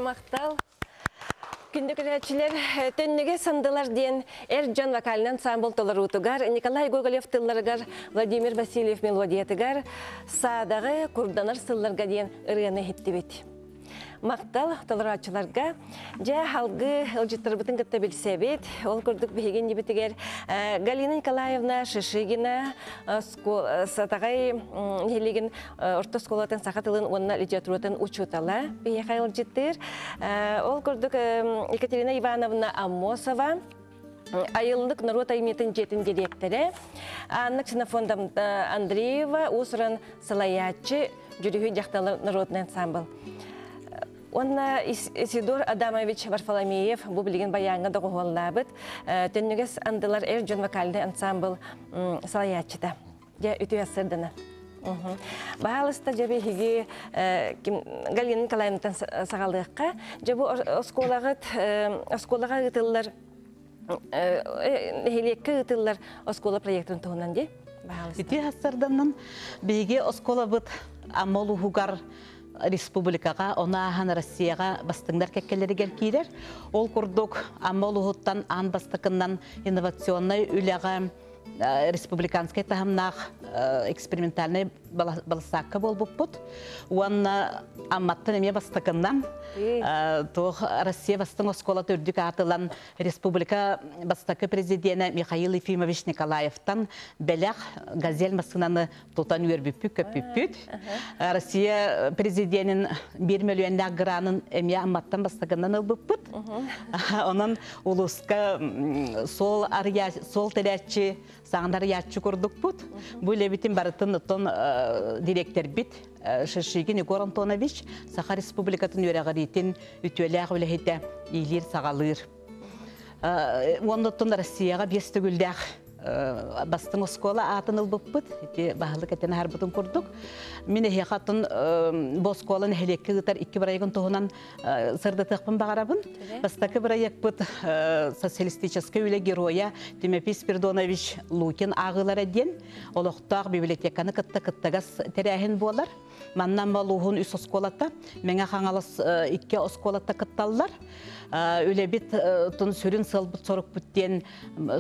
мақтал. Күнді көрәтшілер төнніге сандылар дейін Эрджан вокалин ансамбл толар утугар, Николай Гоголев тылларыгар, Владимир Васильев мелодиятыгар, саадағы курданар сылларға дейін ырыяны хеттебет. Мақтал толаратчыларға жа халгы ылжыттар бұтын кітті білсебет, ол күрдік бейген дебетігер Галина Николаевна Шишигина сатағай нелеген орта сколатын сақатылын онына литературатын учутала бейхай ылжыттыр. Ол күрдік Екатерина Ивановна Амосова, айылдық народ айметін жетін директоры, Анна Ксенофонда Андреева, Усран Салаячы, жүрігі жақталы народный ансамбл. Онна Исидор Адамович Варфоломеев бұл білген баяңға доғуғалабыд. Төннігіз андылар Эрджан вокальный ансамбл Салаячыда. Жа үті әсірдіні. Бағалыста жабе хиги Галина Николаевнатан сағалдыққа. Жабы осколаға ғытылар, нехелеккі ғытылар оскола проектін тұғынан де? Үті әсірдіннің бейге оскола бұд амолу хугар республикаға, она ахан Россияға бастыңдар кәккелері келкейлер. Ол күрдік аммолуғыттан ан бастықыннан инновационный үліға республиканскай тағымнақ экспериментальный балысаққа бол бұппыт. Уанна амматтан еме бастықыннан Россия бастың осколаты үрдік атылан республика бастықы президенті Михаил Ефимович Николаевтан бәләқ газель масынаны тұтан өрбіппі көппіппіт. Россия президентін 1 миллионнақ гранын еме амматтан бастықыннан ұлбыппыт. Onun улысқа сол тәрәтші сағындар ятчы көрдік бұд. Бұл әбітін барытын ұттын директор біт Шишигин Егор Антонович Саха Республикатын өрәғаретін үтуеләғ өләхеті ейлер сағалыр. Ондықтың Россияға бесті гүлдәқ бастың оскола атын ұлбыппыд. Бағылы кәтені әр бұтын көрдік. Мен әйеқатын босколын әлеккі ғытар 2 бірайғын тұғынан сырды тұқпын бағарабын. Бастақы бірайық бұд социалистическі өлі героя Тимофей Спиридонович Лукин ағылар әден. Олықтақ библиотеканы кыттығас тәрәхін болар. Маннан балуғын үс осколата. Менге қаңалыс 2 осколата кытталылар. Өлі бет тұн сүрін сылбыт сорық бүттен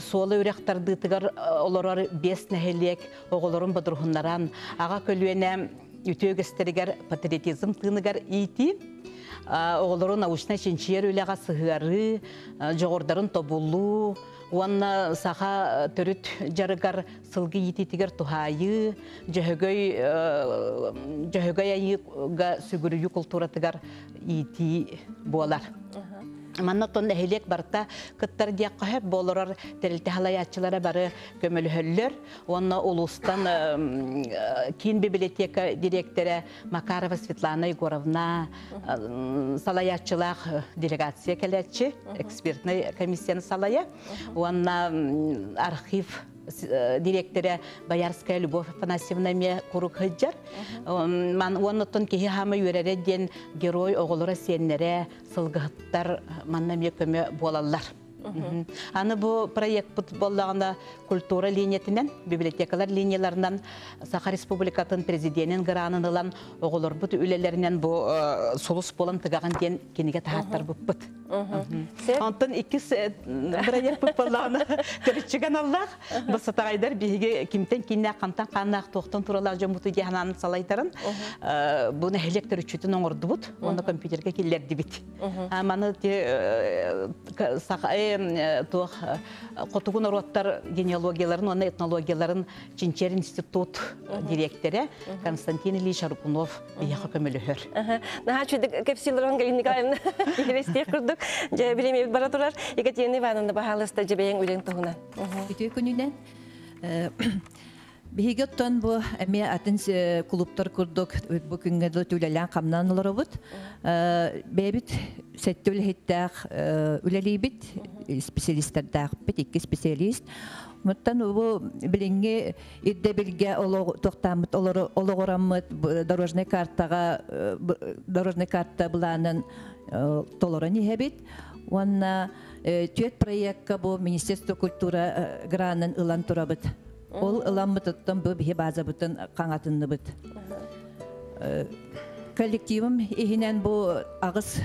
солы өректарды тұғар оларар 5 нәхелек оғыларын бұдырғынларан. Аға көлуене үтөгестерігер патриотизм тынығар ейті. Оғыларын научна шенчер өліға сығары, жоғырдарын тобулу, Уанна саха төрүт жарыгар сылгы ететігер тухайы, жөһөгөй айыға сүгүрүйі культуратыгар ити болар. Маннаттон эхелек барта кыттар диякка хеп болорор терилте халаятчылары бары көмөлһөллөр. Онна улустан кин библиотека директоры Макарова Светлана Егоровна, салаятчылар делегация келетчи, экспертный комиссияны салая. Онна архив директоры Боярская Любовь Афанасьевна ме курук хыджар. Ман оннотон кихи хамы юререден герой оғылыры сеннере сылғыттар манна ме көмө болалар. Аны бу проект боллаганда культура линиятинен, библиотекалар линияларынан Саха Республикатын президентин гранын ылан оғылыр бұт үлелерінен бу солус болан тыгаған ден кенеге тағаттар бұт. Антон икис проект боллаганы көрітчіген Аллах. Бұсы тағайдар бейге кемтен кенне қантан қаннақ тоқтан туралар жомуты дегенанын салайтарын. Бұны электр үчетін оңырды бұт, оны компьютерге келерді бит. Аманы Котугун ороттар генеалогияларын, оны этнологияларын Чинчер институт директоры Константин Ильич Арукунов бияқы көмілігір. Наға чүйдік кепсилерон Галина Николаевна ерестек күрдік. Білемейбіт бара тұрар. Екатерина Ивановна бағалыста жебейін өлең тұғынан. Үтіе күнінен Бихигеттон бу эме атын клубтар курдук бу күнгө түлелен камнан олорбут. Бебит сеттүл хиттак үлелибит специалисттар бит 2 специалист. Муттан бу билинге идде билге токтамыт ологорамыт дорожный карта буланын толорани хебит. Онна төт проектка бу Министерство культура гранын ылан турабыт. Ол ыламбытыттан бұл бейе база бұтын қаңатынны бұт. Коллективім ехінен бұл ағыз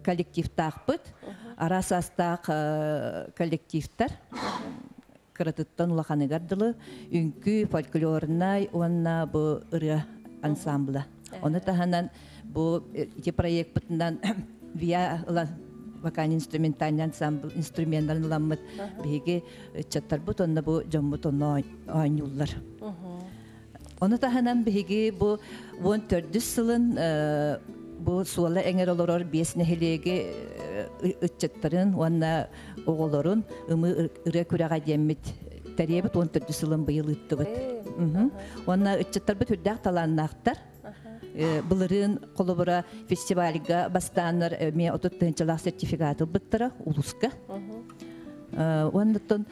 коллектив тақпыт, арасастақ коллективтар, кыратыттан улаханыгардылы, үнкі фольклорнай, онна бұ ыры ансамбла. Оны таханан бұ ити проект бұтынан вия вокальный инструментальный ансамбл инструменттарын ламмыт беге чаттар бұт, онна бұ жоммут онна ойнулар. Оны таханан беге бұ 14 сылын bu suala enger olurur biesine helege ıççıtların ona oğulların ımı ıra kürağa demmit teriyebet 14 sılın bıyıl ıttıbıt. Ona ıççıtlar bit hüddağ talannaqtar. Bunların kolubura festivaliga bastanlar me otuttığınçalaq sertifikatı bıttıra uluska. Ondan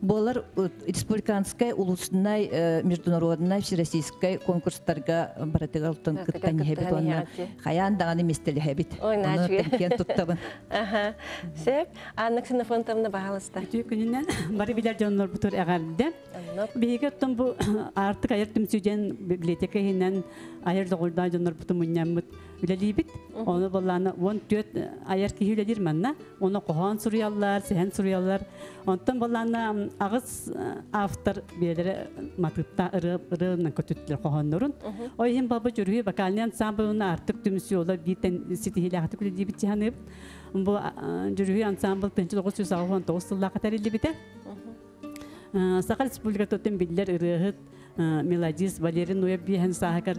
Болар республиканская, улусная, международная, всероссийская конкурстарга баратыгал тон кыттан хебит онна хаян даганы местели хебит. Оны тенкен туттабын. Сеп, Анна Ксенофонтовна бағалыста. Күнінен бары билер жонлар бұтыр әғалды. Бейге оттон бұл артық айыр түмсүйден библиотека хинен айыр доғылда жонлар бұты мұнямыд үлелейбит. Оны боланы 14 айыр кейі үлелер манна. Оны қоған сұриялар, сән сұриялар. Онтан боланы ағыз автор белері матыпта ырынан көтіттілер қоғанларын. Ойын бабы жүрі бакалinen ансамблына артық түмсі олар бейтен сетихилі ағаты күлі жанып. Бұл жүрі ансамбл 1999 жылға қатар елі біті. Сақал республикаты өтен білдер ұрығыт мелодист Валерин Нуяб бейін сағығар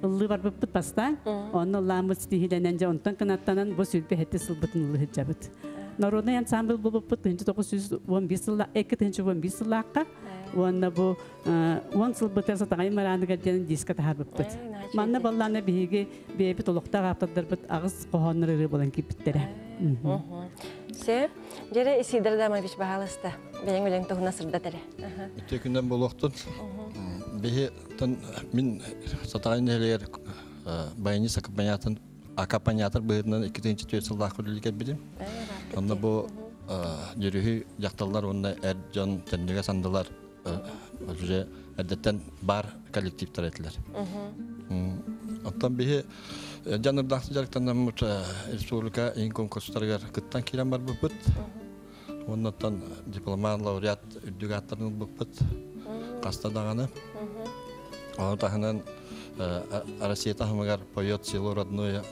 ұлы бар бұппыт баста. Оны ламыт сетихиленен жа онтан қанаттанан бұл сөйлбе әтті сылбытын ұлығы жабыт. Народный ансамбль бұл бұппыт 1915 жылға, 2015 жылға оны бұл 10 сылбытыр сатағай маранығы дені дискі тағар бұппыт. Манна балланы бейге бейбіт олықтағы аптадыр бұт ағыз қоғаныр ұры болан кейпіттері. Сеп, жері Исидір дама биш бағалыста. Бейін өлең тұғына сырда тәрі. Өтекінден бұл оқтын. Бейі мен сатағайын әлер байыны сақып баянатын акапанятыр бұйырынан 2-4 сыллақ көрілікер білім. Онда бұл жүрігі жақталар, онда әр жон тәндіге сандылар әрдеттен бар коллективтар әтілер. Оттан бейі жанырдақты жарықтан мұт республика ең конкурстарғар күттан керен бар бұпыт. Оннаттан дипломат, лауреат, үрдігаттарын бұпыт қастадағаны. Оны тағынан Россия тахмагар поет село родное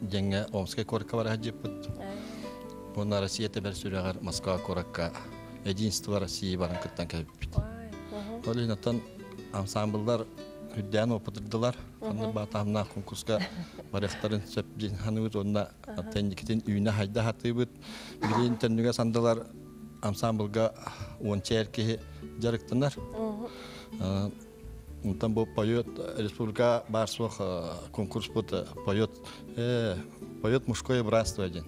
деньга Омская корка бар хаджипут. Он Россия теперь сюрягар Москва коракка единство России баран кыттан кайбит. Толи натан ансамбльдар хүддән опытырдылар. Аны батамна конкурска барыктарын сөпдин ханыбыз онда тендикитин үйне хайда хатыбыт. Билин тендүгө сандылар ансамбльга 10 черке жарыктынар. Там был поет республика Барсух конкурс поет мужское братство один.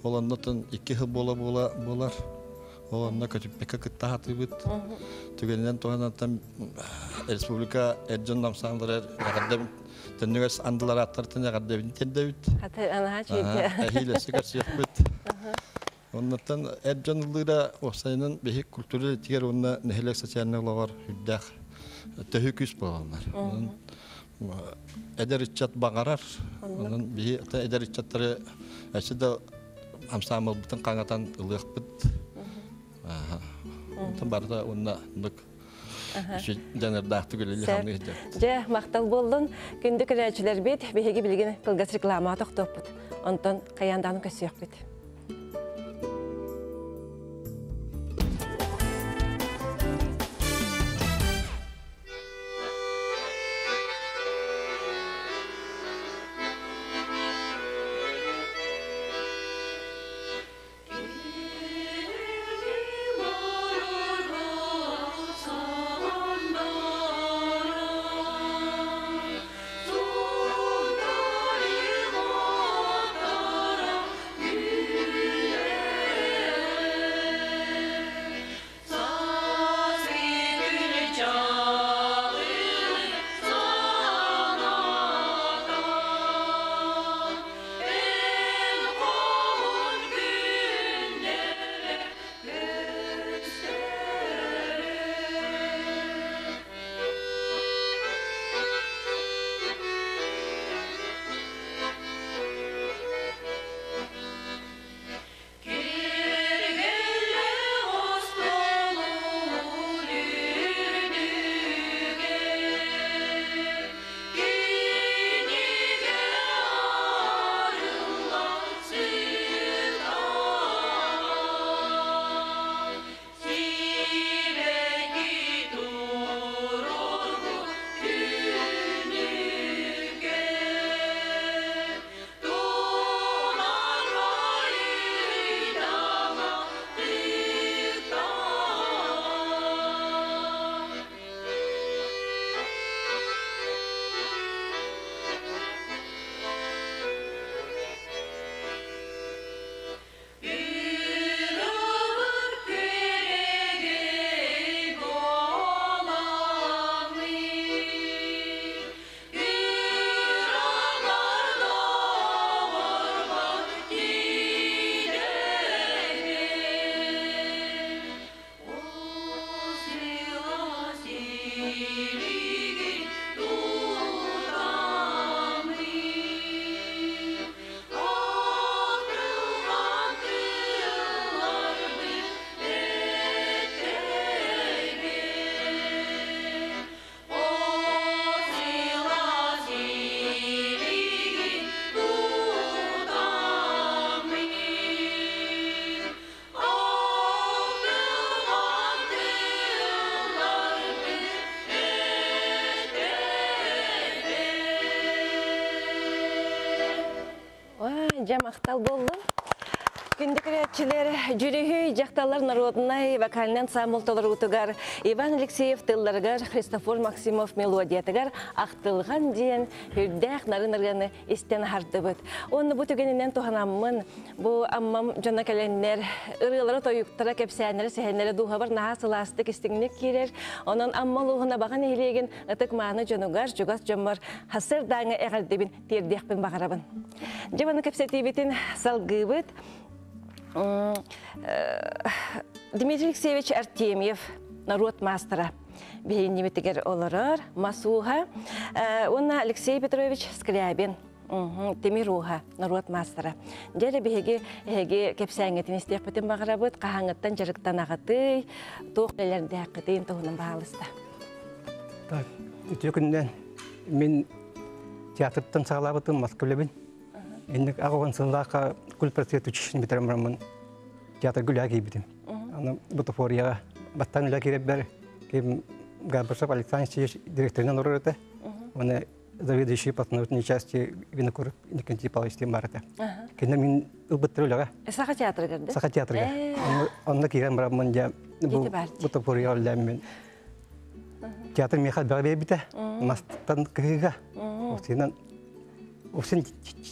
Он нотан икки болар. Он на катюпека китахаты бит. Тугенен тугана там республика Эджон нам самдер ягадем теннигас андалар аттартын ягадем тендебит. Хаты ана чүйде. Хиле сикас япбит. Оннан Эджон лыра осайнын бехик культура тигер онна нехелек социальныйлар хүддах. Төхүкүс болалар. Эдеричат багарар. Онун би эдеричаттары әсидә амсамыл бутын каңатан ылыгпыт. Онтан барда онна бик жанырдакты гөлеле ханы иде. Же мактал болдун. Күндүк рәҗләр бит беге билген кылгас реклама токтоппут. Онтан каяндан көсөк бит. Thank you. Жамақтал болдым. Күндік рәтчілер жүріхүй жақталар народынай вокалінен самылтылар ұтығар Иван Алексеев тылларғар Христофор Максимов мелодиятығар ақтылған дейін үрдәқ нарын-ырғаны істен харды бұд. Оны бұ түгенінен тұханамын, бұ аммам жона кәлінер ұрылары тойықтыра кәпсәнері сәхенері дуға бар наға сыластық істігінек керер. Оның аммал ұғына баған ейлеген ұтық мағыны жонуғар жүгас жомар хасыр даңы әғалдебін тердеқпен бағарабын. Жабаны кәпсәтейбетін салғы бұд. Дмитрий Алексеевич Артемьев, народ мастера, бейнеметігер оларар, Масуха, онна Алексей Петрович Скрябин, Темируха, народ мастера. Дәрі бейге кепсәңетін істеқ бітін бағырабыд, қағаңыттан жарықтан ағыты, тоқ-ләлерді әқітейін тұғының бағалысты. Үте күнден мен театрттан сағалабытым Москвлебін. Endek ağavan sındaqa kul prasiyat uçuşunu bitiramamın teatr gülagi bitim. Ana butaforiya battan lagi rebber kim Габаршев Александр Сергеевич директорынан орырды. Оны заведующий постановительной части Винокур Никентий Павлович Тимбарата. Кенде мен ылбыттырылыға. Саха театры көрді? Саха театрыға. Онда кирен барамын ja бутафория олдамын. Театр мехат бәрбе бите. Мастан кыга. Осынан Усин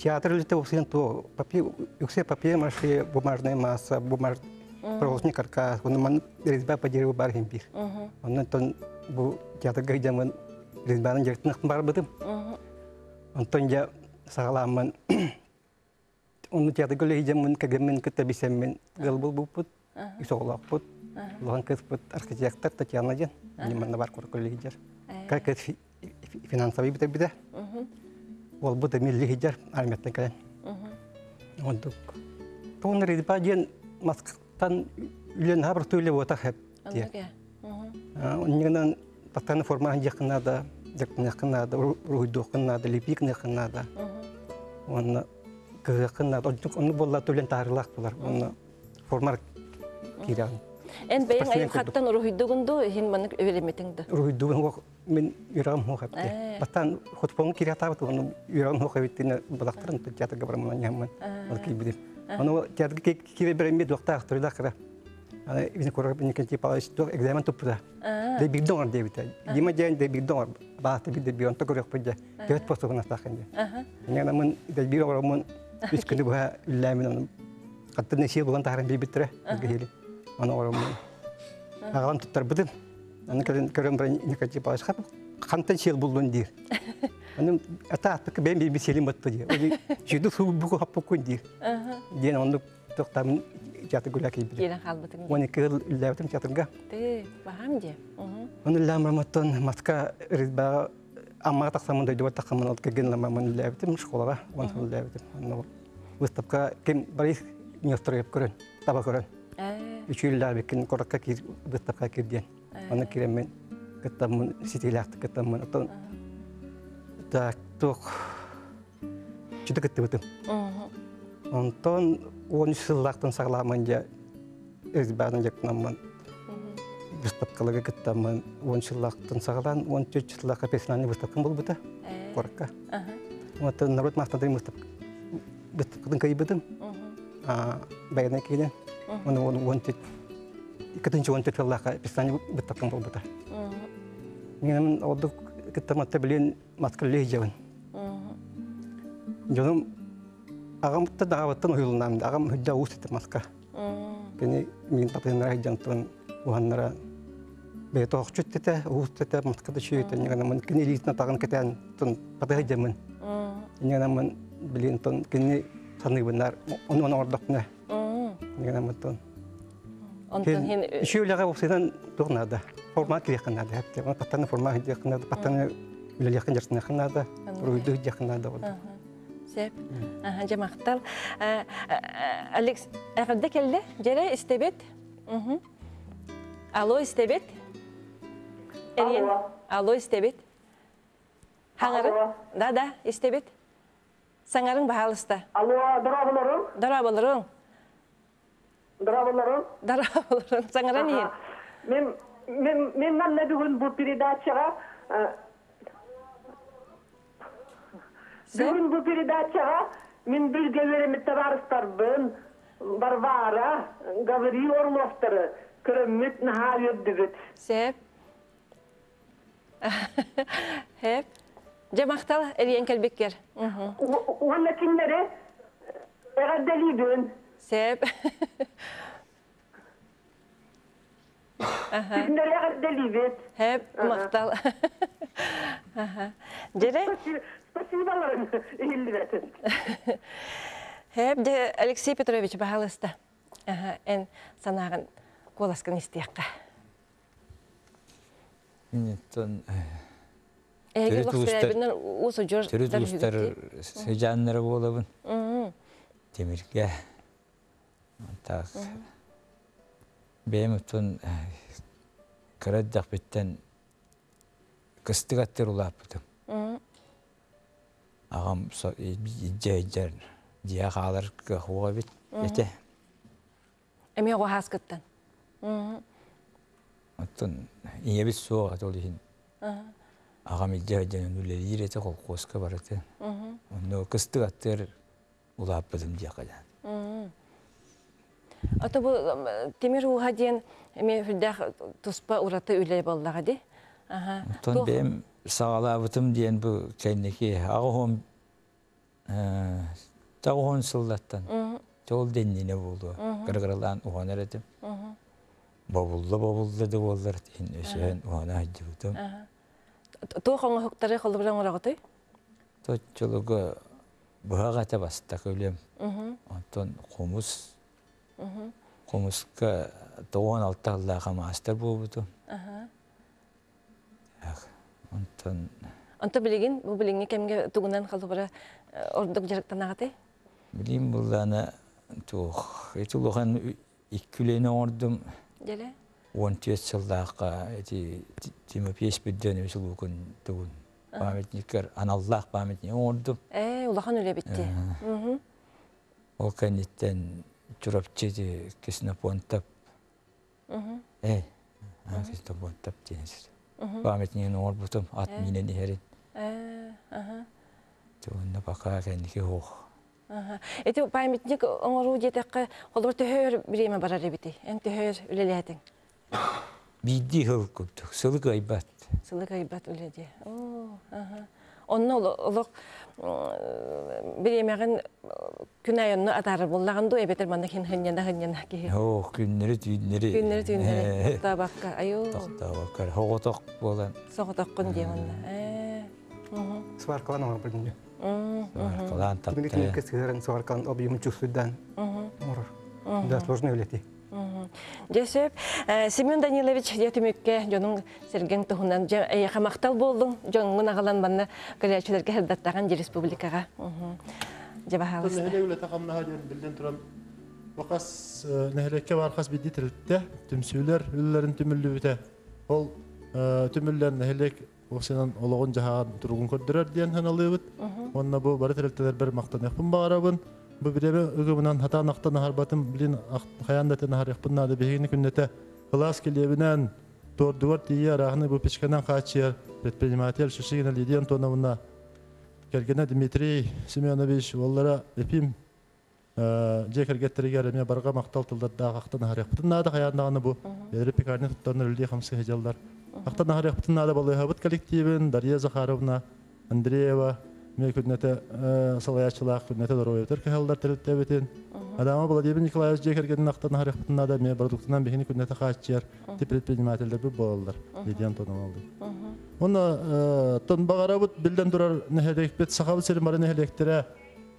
театр лите усин то папир, юксе папир, маши бумажная масса, бумажный проволочный каркас, он ман резьба по дереву бархимпир. Он тон бу театр гайдаман резьба на деревных барбатым. Он тон я сагаламан. Он театр гайдаман кагамин катабисамин галбул бупут, исоглапут, ланкаспут архитектор Татьяна Ден, неман на баркур коллегиджер. Как это финансовый бита. Ол бұд әмелі хеджер армияттан кәлен. Ондық. Тоғын резьба ден Москвтан үлен хабыр төйлі отақ әп. Онығынан пақтаны формаға жақынады, жақынады, рухидоқынады, лепикнықынады. Оны кығықынады. Оны болла төйлен тағырылақ болар. Оны формар кереғын. Ән бәйін айықаттан рухидоғынды, хен мәнік өвереметіңді? Рухидоғын мен үйрағым хоқапты. Баттан хотпоңы кире табыты, оны үйрағым хоқабеттені бұлақтырын, театрға барамын ямын, ол кейбедім. Оны театрға кире беремет уақта ақтырыда қыра. Винокур Никентий Павлович экзамен тұппыда. Дей бигдоңар дейбіті. Дима жайын дей бигдоңар. Бағыты биді бейон тұқырық бұйда. Девет постуғына сақынды. Мен мен дей бигдоңарымын үш күні бұға үлләмін. Қаттырны шел бұған тағырын бейбіттірі. Оны орымын. Ағалам тұттар бұдым. Аны көрім бір Никентий Павлович қап. Қантан шел бұлдың дейір. Оны ата аттықы бән бейбі селім бұтты дейір. Жүйді су бұғы қап бұқын дейір. Ден оны тоқтамын театр гуляки били. Кирен халбытың. Оны кыл үлләбетім театрға. Ты, бағам де. Оны үлләмірматтан Москва резьбаға амаға тақсамын дойды бар тақсамын ол кеген ламамын үлләбетім школаға. Оны үлләбетім. Выставка кем барис не көрін, таба көрін. Үчі үлләбекен қораққа кир выставка кирден. Оны керемен кіттамын сетелақты кіттамын. Так, тоқ. Чүті кітті бұтым. Онтон 13 жыллақтан сағыламын жа өзбәдің жақтынамын. Выставкалығы кіттамын 10 жыллақтан сағылан, 14 жыллаққа персональный выставкам бұл бұта, қораққа. Онтон народ мақтандырым выставкадан көй бұдым, бәйіне кейден. Оны 14 жыллаққа персональный выставкам бұл бұта. Менің олдық кіттаматта білен Москвалей жауын. Жоным Ағамытта дағаваттан ұйылынамын. Ағам хүдді ауыз етіп Москва. Кені мен патенлера жантын уғанлара бәйті оқ жүттеті, ауыз етіп Москвада шүйеті. Негенамын кені лисіне тағын кетен тұн патығы жамын. Негенамын білен тұн кені санығынлар. Оны ордақны. Негенамын тұн. Еще улага опсидан турнада. Форма кирекнада. Хәтта паттаны форма кирекнада, паттаны үлеләкән ярсынакнада, руйды якнада булды. Сәп. Жамақтал. Алекс, әгәрдә келді? Жәрі істебет? Алло, істебет? Алло, істебет? Хаңарың? Да, істебет. Саңарың бағалыста. Алло, дұрабылырың? Дұрабылырың. Дұрабылырың? Саңарың ең? Мен мәнне бүгін бұл передачаға мен білге вереметті барыстарбын, Барвара, Гаври Орловтары, көріммет наға өддігіт. Сәп. Хәп. Жамақтал әрен кәлбеккер. Оны кімдері әғаддәлейдін. Сәп. Кімдері әғаддәлейдін. Хәп, мақтал. Жәрі? Спасибаларым, елдібәтін. Хәп, Алексей Петрович бағалысты. Ән санағын қоласқын істияққа. Төрөтүлүстөр сөжаннары болабын. Темирге. Так. Бемутун кыраддак беттен кыстыгаттыр улаппытым. Агам жайжар дия қалар кахуға бит. Ете. Эме оғас кыттан. Оттон иебит соға толихин. Агам жайжан үлелер иреті қол қосқа бараты. Оны кыстыгаттыр улаппытым дия қадан. Ата бұл темир уға дейін эме хүлдәқ тұспа ұраты үлелер болдаға де? Оттон бем сағалабытым дейін бұл кәйнеке ағығым тағығын сылдаттан жол денніне болды. Қырғырылан ұғанар едім. Бабылды да болдар дейін өсен ұғана әйді бұтым. Тоқыңы хүқтары қылдығыран ұрағыты? Тот жолығы бұғағата бастақ өлем. Оттон қомысқа 16 аллаға мастер бұл бұтым. Анта білеген, бұл біліңе кәмге тұғынан қалдығыра ордық жарықтан ағаты? Білейм бұлданы тұқ. Етілуған ikkuleni ordum. Dele? 14 жылдаққа Тимофей Спидден өсілугін тұғын. Памятникер, аналлақ памятник ордум. Улахан өле бітті. Ол кәнеттен жүрапчеді кесіне понтап. Кесіне понтап дейінсіз. Памятнигін орбутым, ат минен ерін. Тұғынна бақа кәнеке оқ. Эти памятник оңору жетекке холор төһөр биреме барар бити. Эн төһөр үлелетин. Бидди хыл көптүк. Сылык айбат. Сылык айбат үледе. Онно олок биремеген күнайонну атары боллаганду эбетер манда хыньяна ки. Күннери түйнери. Күннери түйнери. Табакка айо. Табакка хоготок болан. Соготоккун де онда. Сваркалан аңа билинде. Сваркалан тапты. Билин кесерен сваркалан объем чувствудан. Да, сложно улети. Жесеп, Семен Данилович жетімекке жонун серген тұхынан қамақтал болдың, жоңын ағалан банна көлячілерге хәрдаттаған республикаға. Жабахалысты. Нәхеле тақамна хаден білден тұрам. Вақас нәхелекке барқас бейді тірілтті. Түмсүйлер үлілерін түмілі біте. Ол түміллер нәхелек оқсынан олығын жағаған тұрғын көрдірер дейін ханалығы бұд. Онына бұл бары тірілттелер бір мақтан еқпін бағарабын. Бу биреме үгүмүнөн хатанактан харбатым билин хаяндатын харыппынады бегини күннете класс келебинен тордуар тие арахны бу печканан качер предприниматель Шишигина Лидия Антоновна Кергена Дмитрий Семенович оллара эпим жекергеттерге реме барга мактал тылдада актан харыппынады хаяндаганы бу репикарны туттарны үлди хамсы хежалдар актан харыппынады болуябыт коллективин Дарья Захаровна Андреева Мекүннете салаячылақ, күннете дороевтер кәхалдар тәрілттәбетін. Адама Владимир Николаевич жекергенін ақтан харықтында да мен продуктынан бекіні күннете қачер, предпринимательдер бұл болалар. Лидия Антоновна алды. Оны тон бағара бұд білден тұрар нәхелек бет сақабы сәрін бары нәхелектері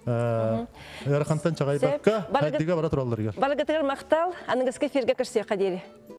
Ярқантан чағайбаққа, әддіге бара тұралдыргер. Балгатығыр мақтал, аныңызға ферге кірсе қадері.